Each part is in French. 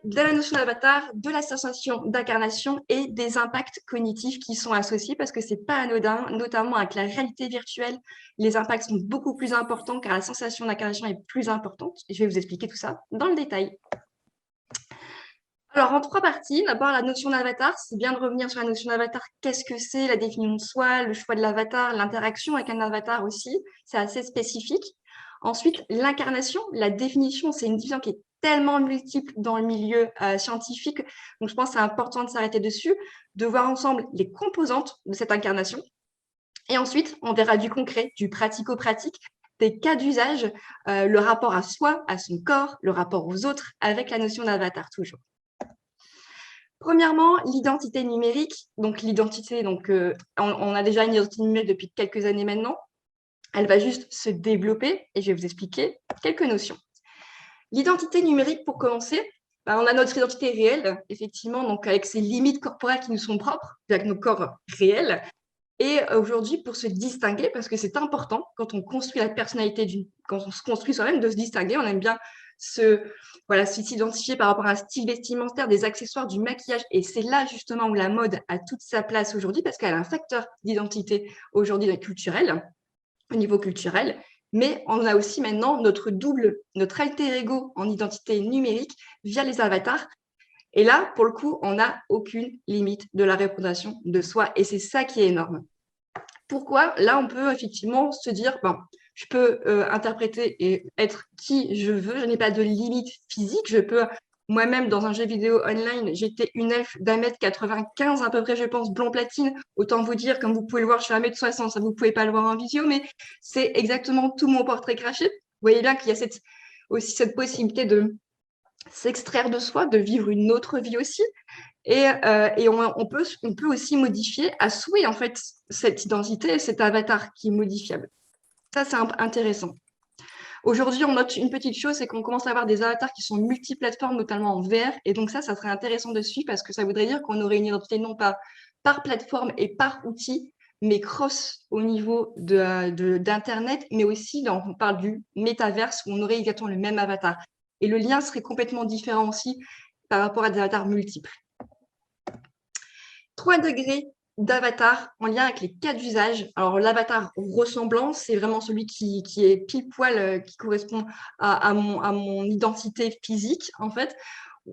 de la notion d'avatar, de la sensation d'incarnation et des impacts cognitifs qui sont associés parce que ce n'est pas anodin, notamment avec la réalité virtuelle, les impacts sont beaucoup plus importants car la sensation d'incarnation est plus importante. Je vais vous expliquer tout ça dans le détail. Alors, en 3 parties, d'abord la notion d'avatar, c'est bien de revenir sur la notion d'avatar, qu'est-ce que c'est, la définition de soi, le choix de l'avatar, l'interaction avec un avatar aussi, c'est assez spécifique. Ensuite, l'incarnation, la définition, c'est une division qui est tellement multiple dans le milieu scientifique, donc je pense que c'est important de s'arrêter dessus, de voir ensemble les composantes de cette incarnation. Et ensuite, on verra du concret, du pratico-pratique, des cas d'usage, le rapport à soi, à son corps, le rapport aux autres, avec la notion d'avatar toujours. Premièrement, l'identité numérique. Donc, l'identité, on a déjà une identité numérique depuis quelques années maintenant. Elle va juste se développer et je vais vous expliquer quelques notions. L'identité numérique, pour commencer, on a notre identité réelle, effectivement, donc avec ses limites corporelles qui nous sont propres, avec nos corps réels. Et aujourd'hui, pour se distinguer, parce que c'est important quand on construit la personnalité, quand on se construit soi-même, de se distinguer, on aime bien s'identifier par rapport à un style vestimentaire, des accessoires, du maquillage. Et c'est là justement où la mode a toute sa place aujourd'hui, parce qu'elle a un facteur d'identité aujourd'hui culturel, au niveau culturel. Mais on a aussi maintenant notre alter ego en identité numérique via les avatars. Et là, pour le coup, on n'a aucune limite de la représentation de soi. Et c'est ça qui est énorme. Pourquoi? Là, on peut effectivement se dire, je peux interpréter et être qui je veux. Je n'ai pas de limite physique. Je peux, moi-même, dans un jeu vidéo online, j'étais une elfe d'1m95 à peu près, je pense, blond platine. Autant vous dire, comme vous pouvez le voir, je fais 1m60. Ça, vous ne pouvez pas le voir en vidéo, mais c'est exactement tout mon portrait craché. Vous voyez bien qu'il y a aussi cette possibilité de s'extraire de soi, de vivre une autre vie aussi. Et on peut aussi modifier à souhait, en fait, cette identité, cet avatar qui est modifiable. Ça, c'est intéressant. Aujourd'hui, on note une petite chose, c'est qu'on commence à avoir des avatars qui sont multiplateformes, notamment en VR. Et donc ça serait intéressant de suivre parce que ça voudrait dire qu'on aurait une identité non pas par plateforme et par outil, mais cross au niveau d'Internet, mais aussi, on parle du métaverse, où on aurait exactement le même avatar. Et le lien serait complètement différent aussi par rapport à des avatars multiples. 3 degrés d'avatar en lien avec les cas d'usage. Alors, l'avatar ressemblant, c'est vraiment celui qui est pile poil, qui correspond à mon identité physique, en fait.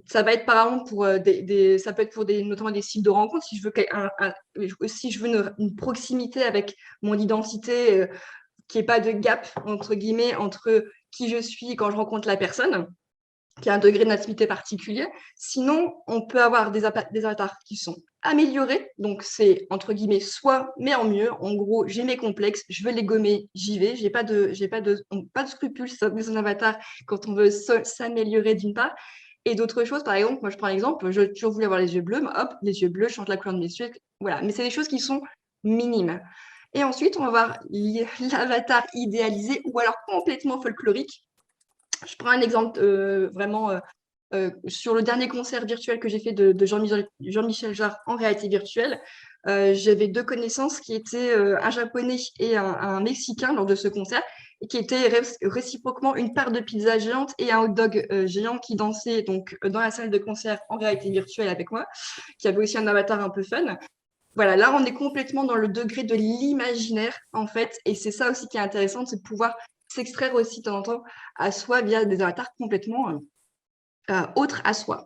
Ça va être par exemple pour ça peut être pour notamment des sites de rencontres, si je veux une proximité avec mon identité, qu'il n'y ait pas de gap, entre guillemets, entre qui je suis quand je rencontre la personne, qui a un degré d'intimité particulier. Sinon, on peut avoir des avatars qui sont améliorés. Donc, c'est, entre guillemets, soit, mais en mieux. En gros, j'ai mes complexes, je veux les gommer, j'y vais. J'ai pas de scrupules sur un avatar quand on veut s'améliorer d'une part. Et d'autres choses, par exemple, moi, je prends l'exemple, je toujours voulu avoir les yeux bleus, hop, les yeux bleus, je change la couleur de mes yeux. Voilà. Mais c'est des choses qui sont minimes. Et ensuite, on va voir l'avatar idéalisé ou alors complètement folklorique. Je prends un exemple vraiment sur le dernier concert virtuel que j'ai fait de Jean-Michel Jarre en réalité virtuelle. J'avais 2 connaissances qui étaient un japonais et un mexicain lors de ce concert et qui étaient réciproquement une part de pizza géante et un hot dog géant qui dansait donc dans la salle de concert en réalité virtuelle avec moi, qui avait aussi un avatar un peu fun. Voilà, là on est complètement dans le degré de l'imaginaire en fait, et c'est ça aussi qui est intéressant, c'est de pouvoir s'extraire aussi de temps en temps à soi via des avatars complètement autres à soi.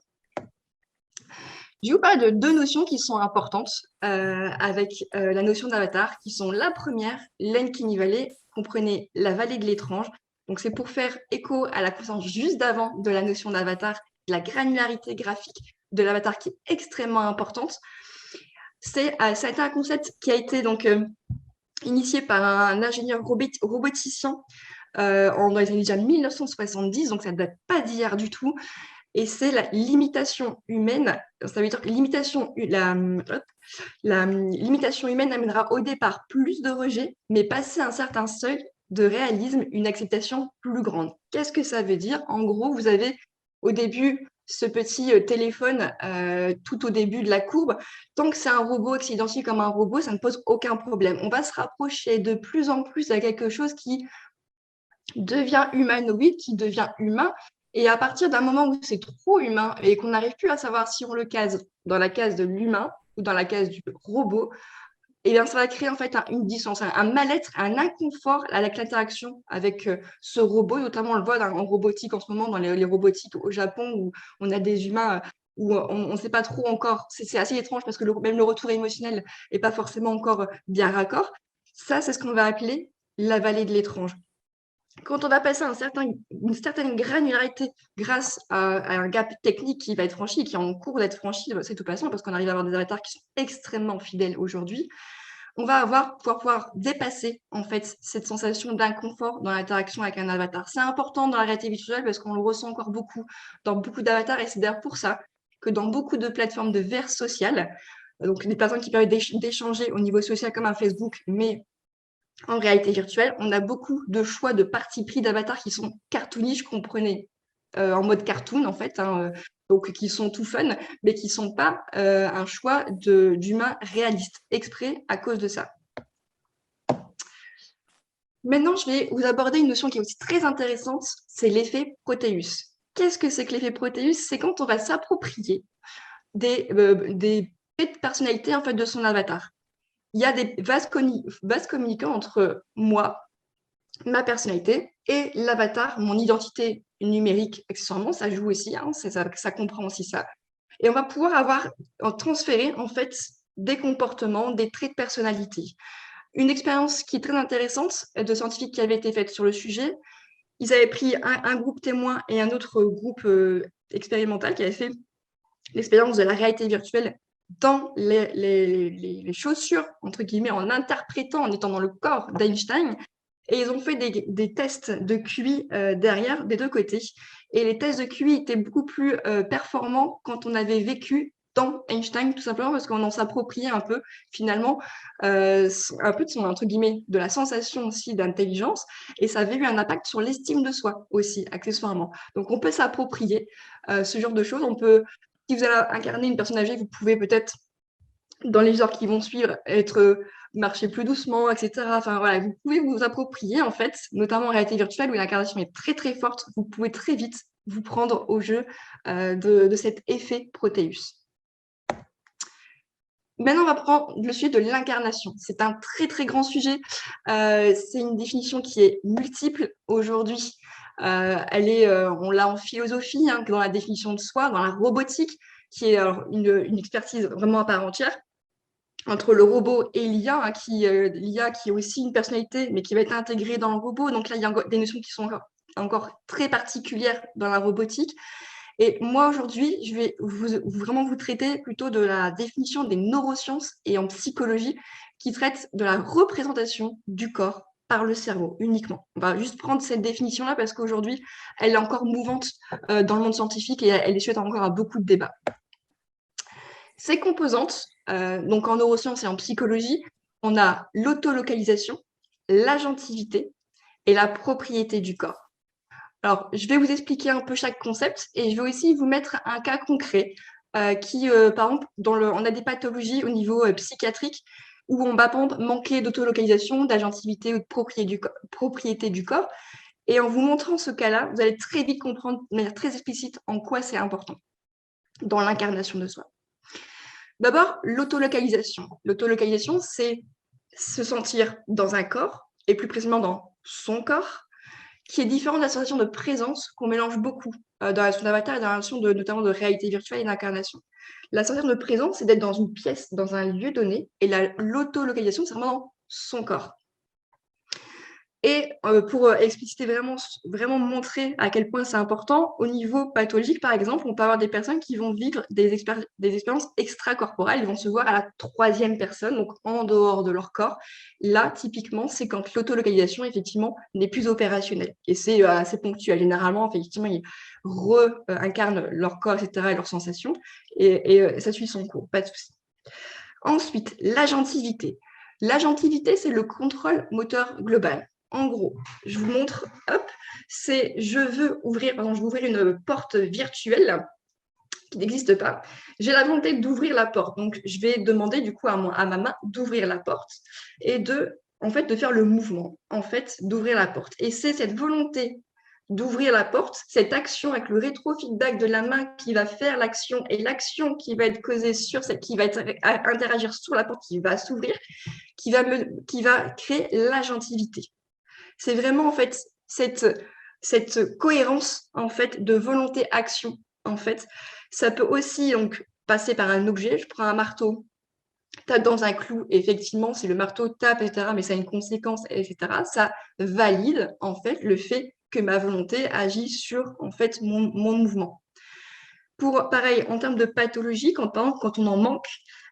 Je vais vous parler de 2 notions qui sont importantes avec la notion d'avatar, qui sont la première, l'Uncanny Valley, comprenez la vallée de l'étrange. Donc c'est pour faire écho à la connaissance juste d'avant de la notion d'avatar, la granularité graphique de l'avatar qui est extrêmement importante. Ça a été un concept qui a été donc initié par un ingénieur roboticien dans les années déjà 1970, donc ça ne date pas d'hier du tout. Et c'est la limitation humaine. Ça veut dire que la limitation humaine amènera au départ plus de rejet, mais passer un certain seuil de réalisme, une acceptation plus grande. Qu'est-ce que ça veut dire? En gros, vous avez au début ce petit téléphone tout au début de la courbe. Tant que c'est un robot, que c'est identifié comme un robot, ça ne pose aucun problème. On va se rapprocher de plus en plus à quelque chose qui devient humanoïde, qui devient humain. Et à partir d'un moment où c'est trop humain et qu'on n'arrive plus à savoir si on le case dans la case de l'humain ou dans la case du robot, et bien, ça va créer en fait une distance, un mal-être, un inconfort avec l'interaction avec ce robot. Notamment, on le voit en robotique en ce moment, dans les robotiques au Japon, où on a des humains où on ne sait pas trop encore. C'est assez étrange parce que même le retour émotionnel n'est pas forcément encore bien raccord. Ça, c'est ce qu'on va appeler la vallée de l'étrange. Quand on va passer une certaine granularité grâce à un gap technique qui va être franchi, qui est en cours d'être franchi, c'est tout passant parce qu'on arrive à avoir des avatars qui sont extrêmement fidèles aujourd'hui, on va pouvoir dépasser en fait cette sensation d'inconfort dans l'interaction avec un avatar. C'est important dans la réalité virtuelle parce qu'on le ressent encore beaucoup dans beaucoup d'avatars et c'est d'ailleurs pour ça que dans beaucoup de plateformes de verre social, donc des plateformes qui permettent d'échanger au niveau social comme un Facebook, mais en réalité virtuelle, on a beaucoup de choix de parti pris d'avatars qui sont cartoonish, comprenez, en mode cartoon en fait, hein, donc qui sont tout fun, mais qui ne sont pas un choix d'humains réalistes, exprès à cause de ça. Maintenant, je vais vous aborder une notion qui est aussi très intéressante, c'est l'effet Proteus. Qu'est-ce que c'est que l'effet Proteus? C'est quand on va s'approprier des traits de personnalité en fait, de son avatar. Il y a des vases communicants entre moi, ma personnalité, et l'avatar, mon identité numérique, accessoirement, ça joue aussi, hein, ça comprend aussi ça. Et on va pouvoir transférer en fait des comportements, des traits de personnalité. Une expérience qui est très intéressante de scientifiques qui avait été faite sur le sujet. Ils avaient pris un groupe témoin et un autre groupe expérimental qui avait fait l'expérience de la réalité virtuelle dans les chaussures, entre guillemets, en interprétant, en étant dans le corps d'Einstein. Et ils ont fait des tests de QI derrière, des deux côtés. Et les tests de QI étaient beaucoup plus performants quand on avait vécu dans Einstein, tout simplement parce qu'on en s'appropriait un peu, finalement, un peu de son, entre guillemets, de la sensation aussi d'intelligence. Et ça avait eu un impact sur l'estime de soi aussi, accessoirement. Donc, on peut s'approprier ce genre de choses. On peut, si vous allez incarner une personne âgée, vous pouvez peut-être dans les heures qui vont suivre, marcher plus doucement, etc. Enfin, voilà, vous pouvez vous approprier, en fait, notamment en réalité virtuelle où l'incarnation est très, très forte. Vous pouvez très vite vous prendre au jeu de cet effet Proteus. Maintenant, on va prendre le sujet de l'incarnation. C'est un très, très grand sujet. C'est une définition qui est multiple aujourd'hui. On l'a en philosophie, hein, dans la définition de soi, dans la robotique, qui est une expertise vraiment à part entière entre le robot et l'IA, hein, l'IA qui est aussi une personnalité, mais qui va être intégrée dans le robot. Donc là, il y a des notions qui sont encore très particulières dans la robotique. Et moi, aujourd'hui, je vais vraiment vous traiter plutôt de la définition des neurosciences et en psychologie qui traite de la représentation du corps par le cerveau uniquement. On va juste prendre cette définition-là parce qu'aujourd'hui, elle est encore mouvante dans le monde scientifique et elle est sujette encore à beaucoup de débats. Ces composantes, donc en neurosciences et en psychologie, on a l'autolocalisation, l'agentivité et la propriété du corps. Alors, je vais vous expliquer un peu chaque concept et je vais aussi vous mettre un cas concret par exemple, on a des pathologies au niveau psychiatrique où on va manquer d'autolocalisation, d'agentivité ou de propriété du corps. Et en vous montrant ce cas-là, vous allez très vite comprendre de manière très explicite en quoi c'est important dans l'incarnation de soi. D'abord, l'autolocalisation. L'autolocalisation, c'est se sentir dans un corps, et plus précisément dans son corps, qui est différent de la sensation de présence qu'on mélange beaucoup dans la notion d'avatar et dans la notion notamment de réalité virtuelle et d'incarnation. La sensation de présence, c'est d'être dans une pièce, dans un lieu donné, et l'autolocalisation, c'est vraiment dans son corps. Et pour expliciter vraiment montrer à quel point c'est important, au niveau pathologique, par exemple, on peut avoir des personnes qui vont vivre des expériences extracorporelles, ils vont se voir à la troisième personne, donc en dehors de leur corps. Là, typiquement, c'est quand l'autolocalisation, effectivement, n'est plus opérationnelle. Et c'est assez ponctuel. Généralement, effectivement, ils incarnent leur corps, etc., et leurs sensations, et ça suit son cours, pas de souci. Ensuite, l'agentivité. L'agentivité, c'est le contrôle moteur global. En gros, je vous montre, hop, c'est je veux ouvrir une porte virtuelle qui n'existe pas. J'ai la volonté d'ouvrir la porte. Donc, je vais demander du coup à ma main d'ouvrir la porte et de faire le mouvement, d'ouvrir la porte. Et c'est cette volonté d'ouvrir la porte, cette action avec le rétro-feedback de la main qui va faire l'action et l'action qui va être causée sur cette, qui va interagir sur la porte qui va s'ouvrir, qui va créer l'agentivité. C'est vraiment en fait cette cohérence en fait de volonté-action. En fait, ça peut aussi donc passer par un objet. Je prends un marteau, tape dans un clou, et effectivement, si le marteau tape, etc., mais ça a une conséquence, etc., ça valide en fait le fait que ma volonté agit sur en fait mon mouvement. Pareil, en termes de pathologie, quand on en manque,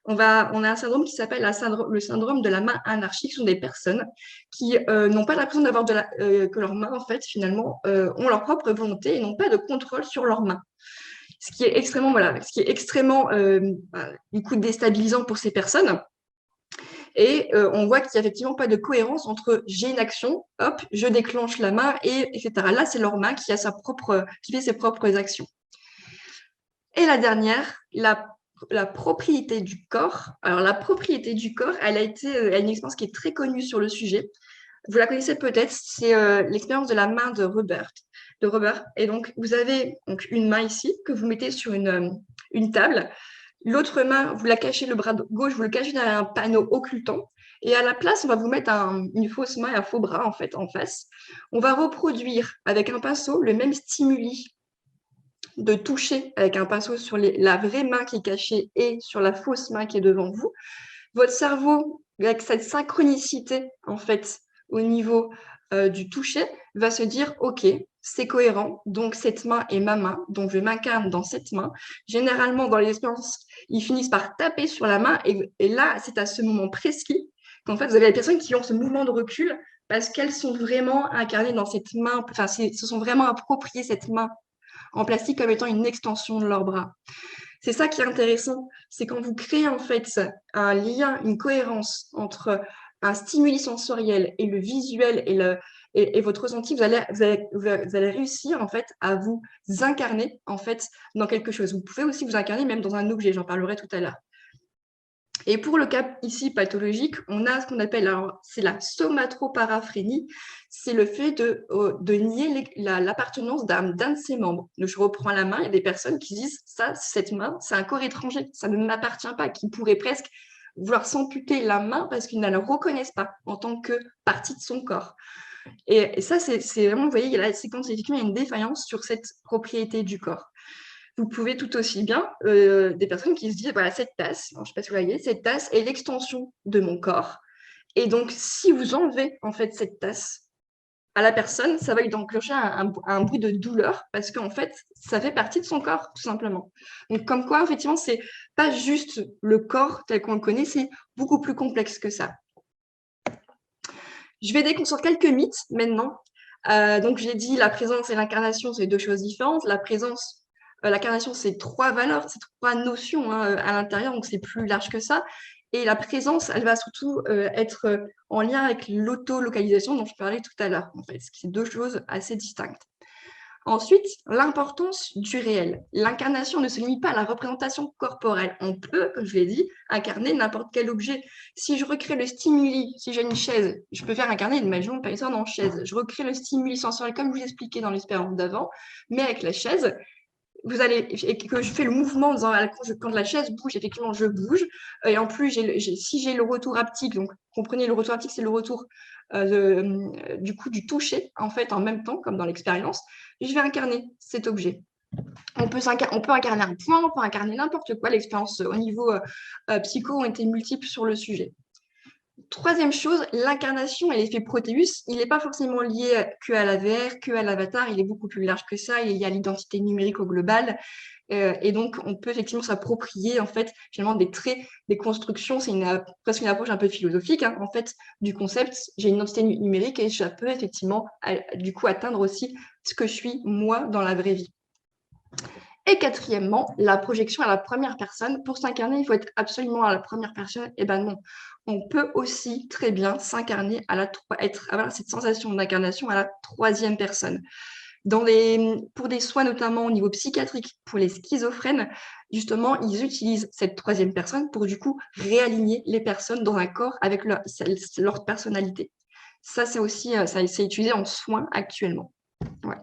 on a un syndrome qui s'appelle le syndrome de la main anarchique. Ce sont des personnes qui n'ont pas l'impression d'avoir que leurs mains, en fait, finalement, ont leur propre volonté et n'ont pas de contrôle sur leurs mains. Ce qui est extrêmement du coup, déstabilisant pour ces personnes. Et on voit qu'il n'y a effectivement pas de cohérence entre j'ai une action, hop, je déclenche la main, etc. Là, c'est leur main qui fait ses propres actions. Et la dernière, la propriété du corps. Alors, la propriété du corps, elle a une expérience qui est très connue sur le sujet. Vous la connaissez peut-être, c'est l'expérience de la main de Robert. Et donc, vous avez donc, une main ici que vous mettez sur une table. L'autre main, vous la cachez, le bras gauche, vous le cachez derrière un panneau occultant. Et à la place, on va vous mettre une fausse main et un faux bras en fait en face. On va reproduire avec un pinceau le même stimuli de toucher avec un pinceau sur la vraie main qui est cachée et sur la fausse main qui est devant vous. Votre cerveau, avec cette synchronicité en fait au niveau du toucher, va se dire ok, c'est cohérent, donc cette main est ma main, donc je m'incarne dans cette main. Généralement, dans les expériences, ils finissent par taper sur la main et là, c'est à ce moment précis qu'en fait, vous avez les personnes qui ont ce mouvement de recul parce qu'elles sont vraiment incarnées dans cette main, enfin, se sont vraiment appropriées cette main en plastique comme étant une extension de leur bras. C'est ça qui est intéressant, c'est quand vous créez en fait un lien, une cohérence entre un stimuli sensoriel et le visuel et votre ressenti, vous allez réussir en fait à vous incarner en fait dans quelque chose. Vous pouvez aussi vous incarner même dans un objet, j'en parlerai tout à l'heure. Et pour le cas ici pathologique, on a ce qu'on appelle, alors c'est la somatoparaphrénie, c'est le fait de nier l'appartenance d'un de ses membres. Donc, je reprends la main, il y a des personnes qui disent ça, cette main, c'est un corps étranger, ça ne m'appartient pas, qui pourraient presque vouloir s'amputer la main parce qu'ils ne la reconnaissent pas en tant que partie de son corps. Et ça, c'est vraiment, vous voyez, il y a la séquence, effectivement, il y a une défaillance sur cette propriété du corps. Vous pouvez tout aussi bien des personnes qui se disent, voilà, cette tasse, je ne sais pas si vous voyez, cette tasse est l'extension de mon corps. Et donc, si vous enlevez en fait cette tasse à la personne, ça va lui enclencher un bruit de douleur parce qu'en fait, ça fait partie de son corps, tout simplement. Donc, comme quoi, effectivement, c'est pas juste le corps tel qu'on le connaît, c'est beaucoup plus complexe que ça. Je vais déconstruire quelques mythes maintenant. Donc, j'ai dit la présence et l'incarnation, c'est deux choses différentes. La présence, l'incarnation, c'est trois valeurs, c'est trois notions à l'intérieur, donc c'est plus large que ça. Et la présence, elle va surtout être en lien avec l'autolocalisation dont je parlais tout à l'heure, en fait. C'est deux choses assez distinctes. Ensuite, l'importance du réel. L'incarnation ne se limite pas à la représentation corporelle. On peut, comme je l'ai dit, incarner n'importe quel objet. Si je recrée le stimuli, si j'ai une chaise, je peux faire incarner une personne en chaise. Je recrée le stimuli sensoriel comme je vous expliquais dans l'expérience d'avant, mais avec la chaise, et que je fais le mouvement en disant quand la chaise bouge, effectivement, je bouge. Et en plus, si j'ai le retour haptique, donc comprenez, le retour haptique, c'est le retour du coup du toucher, en fait, en même temps, comme dans l'expérience, je vais incarner cet objet. On peut incarner un point, on peut incarner n'importe quoi. L'expérience au niveau psycho ont été multiples sur le sujet. Troisième chose, l'incarnation et l'effet Proteus, il n'est pas forcément lié que à la VR, que à l'avatar, il est beaucoup plus large que ça, il y a l'identité numérique au global, et donc on peut effectivement s'approprier en fait finalement des traits, des constructions, c'est presque une approche un peu philosophique en fait du concept, j'ai une identité numérique et je peux effectivement du coup atteindre aussi ce que je suis moi dans la vraie vie. Et quatrièmement, la projection à la première personne. Pour s'incarner, il faut être absolument à la première personne. Et ben non, on peut aussi très bien s'incarner avoir cette sensation d'incarnation à la troisième personne. Pour des soins notamment au niveau psychiatrique, pour les schizophrènes, justement, ils utilisent cette troisième personne pour du coup réaligner les personnes dans un corps avec leur personnalité. Ça, c'est aussi, ça c'est utilisé en soins actuellement. Ouais.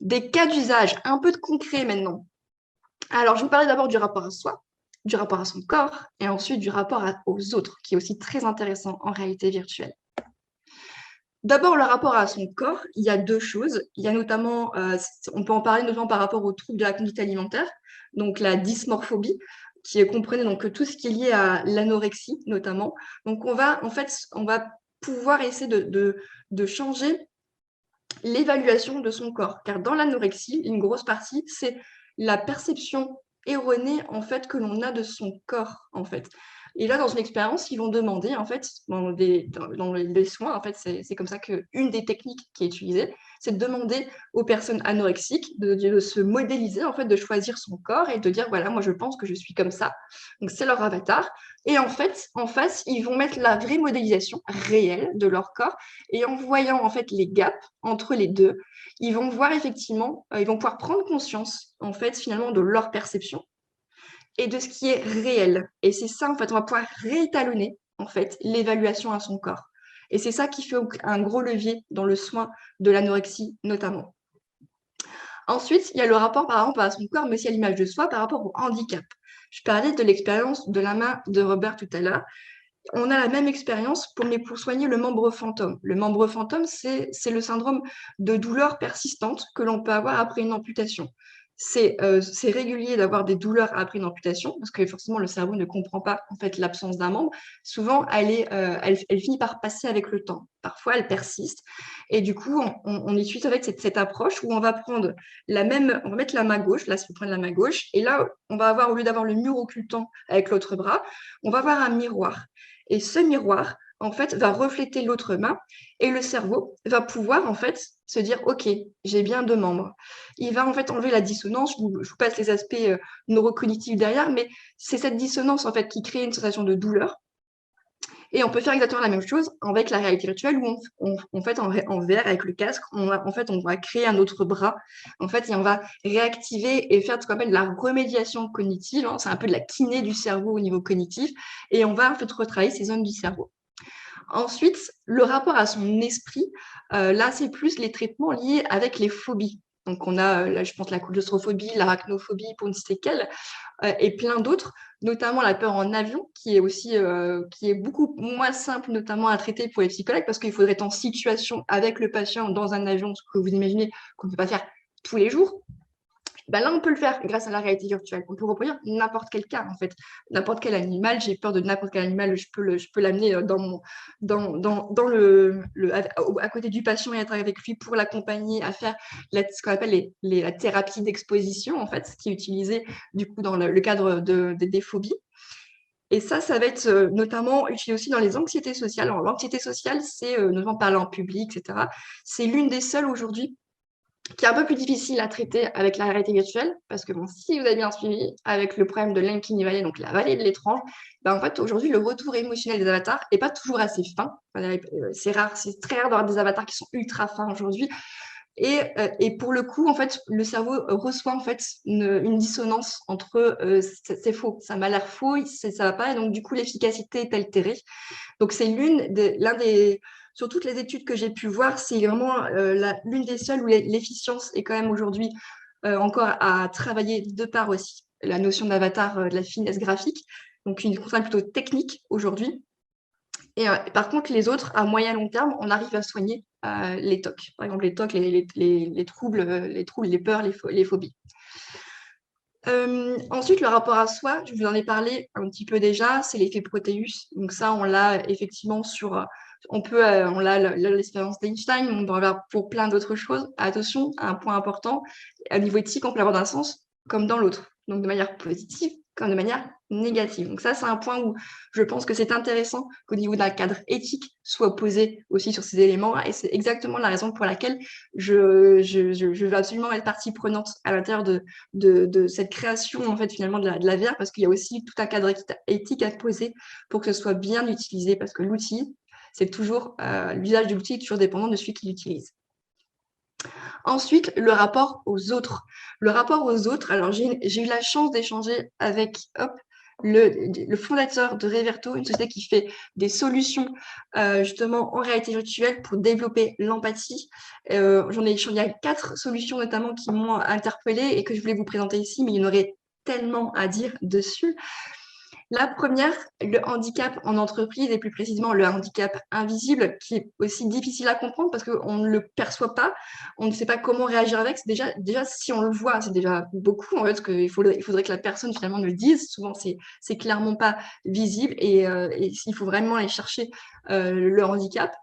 Des cas d'usage, un peu de concret maintenant. Alors, je vous parlais d'abord du rapport à soi, du rapport à son corps, et ensuite du rapport aux autres, qui est aussi très intéressant en réalité virtuelle. D'abord, le rapport à son corps, il y a deux choses. Il y a notamment, on peut en parler notamment par rapport aux troubles de la conduite alimentaire, donc la dysmorphobie, qui comprenait donc tout ce qui est lié à l'anorexie notamment. Donc, on va pouvoir essayer de changer l'évaluation de son corps. Car dans l'anorexie, une grosse partie, c'est la perception erronée en fait que l'on a de son corps en fait. Et là, dans une expérience, ils vont demander en fait dans les soins, en fait, c'est comme ça qu'une des techniques qui est utilisée, c'est de demander aux personnes anorexiques de se modéliser en fait, de choisir son corps et de dire voilà, moi je pense que je suis comme ça. Donc c'est leur avatar. Et en fait, en face, ils vont mettre la vraie modélisation réelle de leur corps et en voyant en fait les gaps entre les deux, ils vont voir effectivement, ils vont pouvoir prendre conscience en fait finalement de leur perception et de ce qui est réel. Et c'est ça en fait, on va pouvoir réétalonner en fait l'évaluation à son corps. Et c'est ça qui fait un gros levier dans le soin de l'anorexie notamment. Ensuite, il y a le rapport par exemple à son corps, mais aussi à l'image de soi par rapport au handicap. Je parlais de l'expérience de la main de Robert tout à l'heure. On a la même expérience mais pour soigner le membre fantôme. Le membre fantôme, c'est le syndrome de douleur persistante que l'on peut avoir après une amputation. C'est régulier d'avoir des douleurs après une amputation parce que forcément le cerveau ne comprend pas en fait l'absence d'un membre. Souvent, elle finit par passer avec le temps. Parfois, elle persiste. Et du coup, on utilise avec cette approche où on va prendre on va mettre la main gauche, là, si vous prenez la main gauche, et là, on va avoir, au lieu d'avoir le mur occultant avec l'autre bras, on va avoir un miroir. Et ce miroir, en fait, va refléter l'autre main et le cerveau va pouvoir, en fait, se dire, OK, j'ai bien deux membres. Il va, en fait, enlever la dissonance. Je vous passe les aspects neurocognitifs derrière, mais c'est cette dissonance, en fait, qui crée une sensation de douleur. Et on peut faire exactement la même chose avec la réalité virtuelle où en fait, en VR avec le casque, on va créer un autre bras. En fait, et on va réactiver et faire ce qu'on appelle de la remédiation cognitive. Hein. C'est un peu de la kiné du cerveau au niveau cognitif. Et on va en fait retravailler ces zones du cerveau. Ensuite, le rapport à son esprit, là, c'est plus les traitements liés avec les phobies. Donc, on a, là, je pense, la claustrophobie, l'arachnophobie, pour ne citer qu'elle, et plein d'autres, notamment la peur en avion, qui est aussi qui est beaucoup moins simple, notamment à traiter pour les psychologues, parce qu'il faudrait être en situation avec le patient dans un avion, ce que vous imaginez qu'on ne peut pas faire tous les jours. Ben là, on peut le faire grâce à la réalité virtuelle. On peut reproduire n'importe quel cas, en fait. N'importe quel animal, j'ai peur de n'importe quel animal, je peux l'amener à côté du patient et être avec lui pour l'accompagner à faire ce qu'on appelle la thérapie d'exposition, en fait, qui est utilisée du coup dans le cadre des phobies. Et ça va être notamment utilisé aussi dans les anxiétés sociales. Alors, l'anxiété sociale, c'est notamment parler en public, etc. C'est l'une des seules aujourd'hui qui est un peu plus difficile à traiter avec la réalité virtuelle, parce que bon, si vous avez bien suivi, avec le problème de l'uncanny valley, donc la vallée de l'étrange, ben en fait, aujourd'hui, le retour émotionnel des avatars n'est pas toujours assez fin. C'est rare, c'est très rare d'avoir des avatars qui sont ultra fins aujourd'hui. Et pour le coup, en fait, le cerveau reçoit en fait une dissonance entre c'est faux, ça m'a l'air faux, ça va pas, et donc du coup, l'efficacité est altérée. Donc, c'est sur toutes les études que j'ai pu voir, c'est vraiment l'une des seules où l'efficience est quand même aujourd'hui encore à travailler de part aussi la notion d'avatar, de la finesse graphique, donc une contrainte plutôt technique aujourd'hui. Et par contre, les autres, à moyen long terme, on arrive à soigner les TOC. Par exemple, les TOC, les troubles, les peurs, les phobies. Ensuite, le rapport à soi, je vous en ai parlé un petit peu déjà, c'est l'effet Proteus. Donc ça, on l'a effectivement on l'a l'expérience d'Einstein, on peut en avoir pour plein d'autres choses. Attention, un point important, au niveau éthique, on peut l'avoir d'un sens comme dans l'autre. Donc de manière positive comme de manière négative. Donc ça, c'est un point où je pense que c'est intéressant qu'au niveau d'un cadre éthique soit posé aussi sur ces éléments. Et c'est exactement la raison pour laquelle je veux absolument être partie prenante à l'intérieur de cette création en fait finalement de la VR, parce qu'il y a aussi tout un cadre éthique à poser pour que ce soit bien utilisé, parce que l'outil, c'est toujours l'usage de l'outil est toujours dépendant de celui qui l'utilise. Ensuite, le rapport aux autres. Le rapport aux autres, alors j'ai eu la chance d'échanger avec le fondateur de Reverto, une société qui fait des solutions justement en réalité virtuelle pour développer l'empathie. Il y a 4 solutions notamment qui m'ont interpellée et que je voulais vous présenter ici, mais il y en aurait tellement à dire dessus. La première, le handicap en entreprise, et plus précisément le handicap invisible, qui est aussi difficile à comprendre parce qu'on ne le perçoit pas, on ne sait pas comment réagir avec. C'est déjà, si on le voit, c'est déjà beaucoup, en fait, parce qu'il faudrait que la personne finalement nous le dise. Souvent, c'est clairement pas visible et il faut vraiment aller chercher le handicap.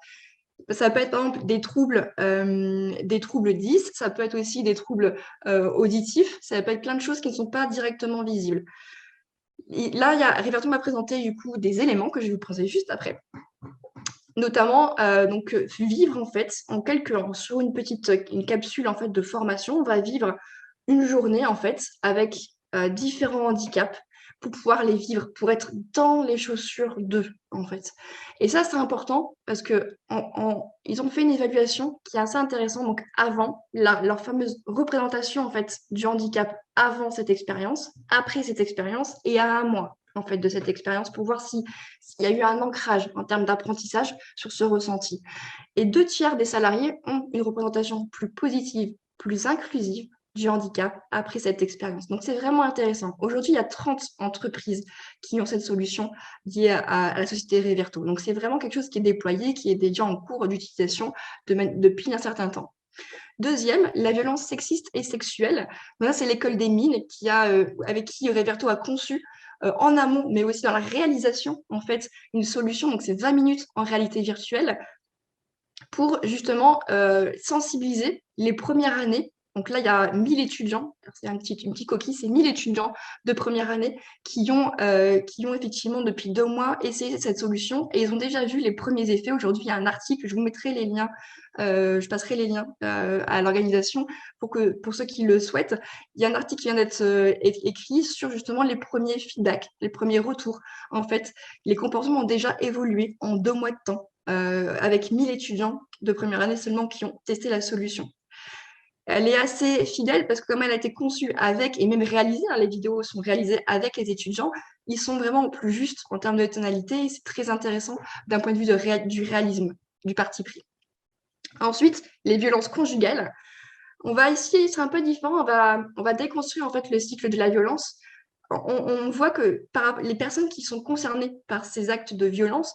Ça peut être par exemple des troubles 10, ça peut être aussi des troubles auditifs, ça peut être plein de choses qui ne sont pas directement visibles. Et là, Reverto m'a présenté du coup des éléments que je vais vous présenter juste après. Notamment, vivre en fait sur une capsule en fait de formation, on va vivre une journée en fait avec différents handicaps pour pouvoir les vivre, pour être dans les chaussures d'eux en fait. Et ça c'est important parce que ils ont fait une évaluation qui est assez intéressante. Donc avant leur fameuse représentation en fait du handicap avant cette expérience, après cette expérience et à un mois en fait de cette expérience pour voir s'il y a eu un ancrage en termes d'apprentissage sur ce ressenti. Et 2 tiers des salariés ont une représentation plus positive, plus inclusive du handicap après cette expérience. Donc, c'est vraiment intéressant. Aujourd'hui, il y a 30 entreprises qui ont cette solution liée à la société Reverto. Donc, c'est vraiment quelque chose qui est déployé, qui est déjà en cours d'utilisation depuis un certain temps. Deuxième, la violence sexiste et sexuelle. Donc là, c'est l'école des mines avec qui Reverto a conçu en amont, mais aussi dans la réalisation, en fait, une solution. Donc, c'est 20 minutes en réalité virtuelle pour justement sensibiliser les premières années. Donc là, il y a 1000 étudiants, c'est une petite coquille, c'est 1000 étudiants de première année qui ont effectivement depuis 2 mois essayé cette solution et ils ont déjà vu les premiers effets. Aujourd'hui, il y a un article, je vous mettrai les liens, je passerai les liens à l'organisation pour ceux qui le souhaitent. Il y a un article qui vient d'être écrit sur justement les premiers feedbacks, les premiers retours. En fait, les comportements ont déjà évolué en 2 mois de temps. Avec 1000 étudiants de première année seulement qui ont testé la solution. Elle est assez fidèle parce que comme elle a été conçue avec, et même réalisée, les vidéos sont réalisées avec les étudiants, ils sont vraiment plus justes en termes de tonalité et c'est très intéressant d'un point de vue du réalisme, du parti pris. Ensuite, les violences conjugales. On va ici, c'est un peu différent, on va déconstruire en fait le cycle de la violence. On voit que les personnes qui sont concernées par ces actes de violence,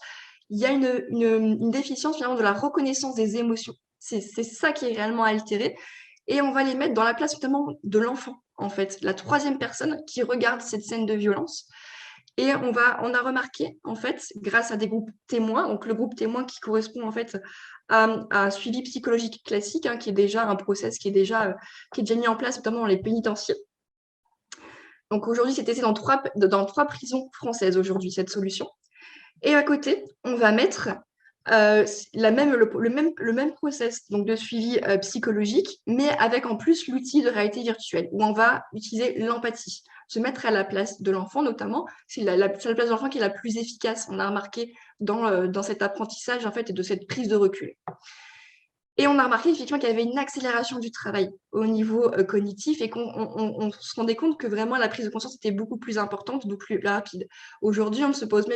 il y a une déficience finalement de la reconnaissance des émotions. C'est ça qui est réellement altéré. Et on va les mettre dans la place notamment de l'enfant, en fait, la troisième personne qui regarde cette scène de violence. Et on a remarqué, en fait, grâce à des groupes témoins, donc le groupe témoin qui correspond en fait à un suivi psychologique classique, qui est déjà un process qui est déjà mis en place, notamment dans les pénitenciers. Donc aujourd'hui, c'est testé dans 3 prisons françaises aujourd'hui, cette solution. Et à côté, on va mettre le même process donc de suivi psychologique, mais avec en plus l'outil de réalité virtuelle, où on va utiliser l'empathie, se mettre à la place de l'enfant notamment. C'est la place de l'enfant qui est la plus efficace, on a remarqué dans cet apprentissage en fait, et de cette prise de recul. Et on a remarqué effectivement qu'il y avait une accélération du travail au niveau cognitif et qu'on se rendait compte que vraiment la prise de conscience était beaucoup plus importante, beaucoup plus rapide. Aujourd'hui, on ne se pose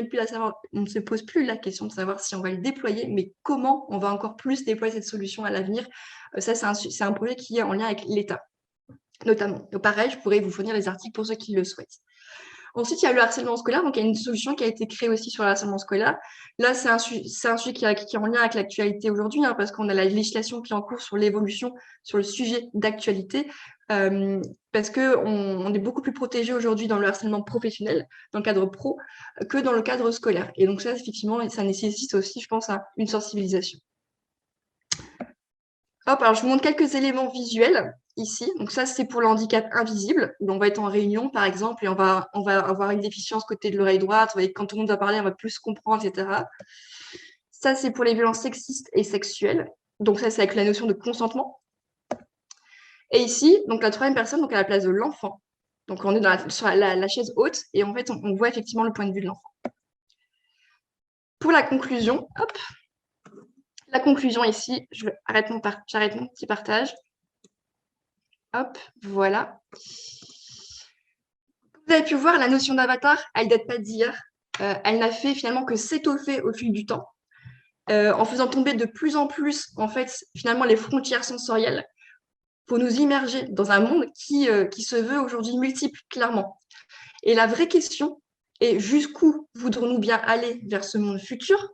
plus la question de savoir si on va le déployer, mais comment on va encore plus déployer cette solution à l'avenir. Ça, c'est un projet qui est en lien avec l'État, notamment. Donc, pareil, je pourrais vous fournir les articles pour ceux qui le souhaitent. Ensuite, il y a le harcèlement scolaire. Donc, il y a une solution qui a été créée aussi sur le harcèlement scolaire. Là, c'est un sujet qui est en lien avec l'actualité aujourd'hui, parce qu'on a la législation qui est en cours sur l'évolution, sur le sujet d'actualité, parce qu'on est beaucoup plus protégé aujourd'hui dans le harcèlement professionnel, dans le cadre pro, que dans le cadre scolaire. Et donc ça, effectivement, ça nécessite aussi, je pense, une sensibilisation. Hop, alors je vous montre quelques éléments visuels ici. Donc ça, c'est pour le handicap invisible, où on va être en réunion, par exemple, et on va avoir une déficience côté de l'oreille droite. Et quand tout le monde va parler, on va plus comprendre, etc. Ça, c'est pour les violences sexistes et sexuelles. Donc ça, c'est avec la notion de consentement. Et ici, donc la troisième personne, donc à la place de l'enfant. Donc on est sur la chaise haute, et en fait, on voit effectivement le point de vue de l'enfant. Pour la conclusion, hop, la conclusion ici, j'arrête mon petit partage. Hop, voilà. Vous avez pu voir, la notion d'avatar, elle date pas d'hier. Elle n'a fait finalement que s'étoffer au fil du temps, en faisant tomber de plus en plus, en fait, finalement, les frontières sensorielles pour nous immerger dans un monde qui se veut aujourd'hui multiple, clairement. Et la vraie question est jusqu'où voudrons-nous bien aller vers ce monde futur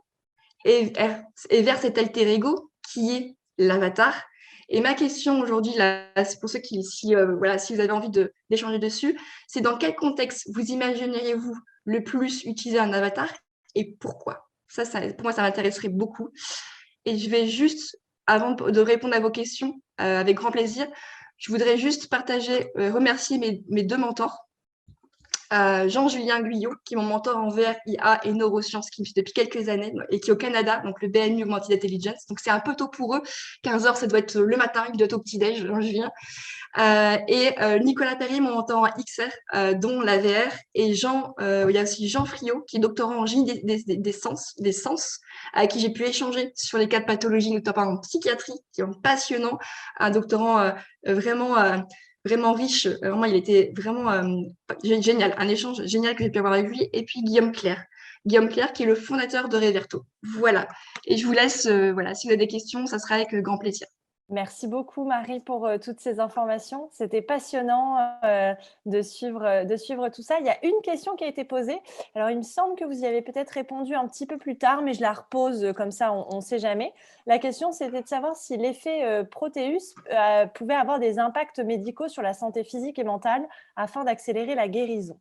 et vers cet alter ego qui est l'avatar. Et ma question aujourd'hui, là, c'est pour ceux qui, si, voilà, si vous avez envie d'échanger dessus, c'est dans quel contexte vous imagineriez-vous le plus utiliser un avatar et pourquoi? Pour moi, ça m'intéresserait beaucoup. Et je vais juste, avant de répondre à vos questions, avec grand plaisir, je voudrais juste partager, remercier mes deux mentors, Jean-Julien Guyot, qui est mon mentor en VR, IA et neurosciences, qui me suit depuis quelques années et qui est au Canada, donc le BNU Augmented Intelligence. Donc c'est un peu tôt pour eux, 15 heures, ça doit être le matin, il doit être au petit-déj, Jean-Julien. Et Nicolas Perry, mon mentor en XR, dont la VR, et il y a aussi Jean Friot, qui est doctorant en génie des sens, avec qui j'ai pu échanger sur les cas de pathologie, notamment en psychiatrie, qui est passionnant, un doctorant vraiment vraiment riche. Vraiment, il était vraiment génial, un échange génial que j'ai pu avoir avec lui. Et puis Guillaume Clerc. Guillaume Clerc, qui est le fondateur de Reverto. Voilà. Et je vous laisse, voilà, si vous avez des questions, ça sera avec grand plaisir. Merci beaucoup, Marie, pour toutes ces informations. C'était passionnant de suivre tout ça. Il y a une question qui a été posée. Alors, il me semble que vous y avez peut-être répondu un petit peu plus tard, mais je la repose comme ça, on ne sait jamais. La question, c'était de savoir si l'effet Proteus pouvait avoir des impacts médicaux sur la santé physique et mentale afin d'accélérer la guérison.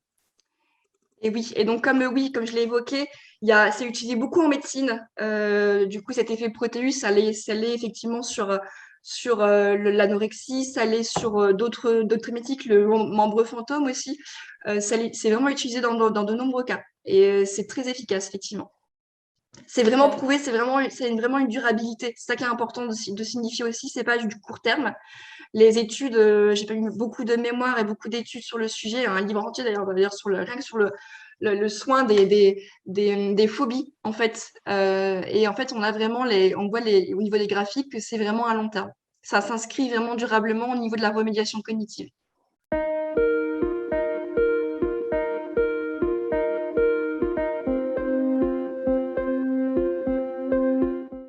Et oui, et donc oui, comme je l'ai évoqué, c'est utilisé beaucoup en médecine. Du coup, cet effet Proteus, ça l'est effectivement sur l'anorexie, ça l'est sur d'autres thématiques, le membre fantôme aussi. C'est vraiment utilisé dans de nombreux cas. Et c'est très efficace, effectivement. C'est vraiment prouvé, c'est vraiment une durabilité. C'est ça qui est important de signifier aussi, c'est pas du court terme. Les études, j'ai pas eu beaucoup de mémoires et beaucoup d'études sur le sujet, un livre entier d'ailleurs rien que sur le soin des phobies, en fait. Et en fait, on a vraiment on voit au niveau des graphiques que c'est vraiment à long terme. Ça s'inscrit vraiment durablement au niveau de la remédiation cognitive.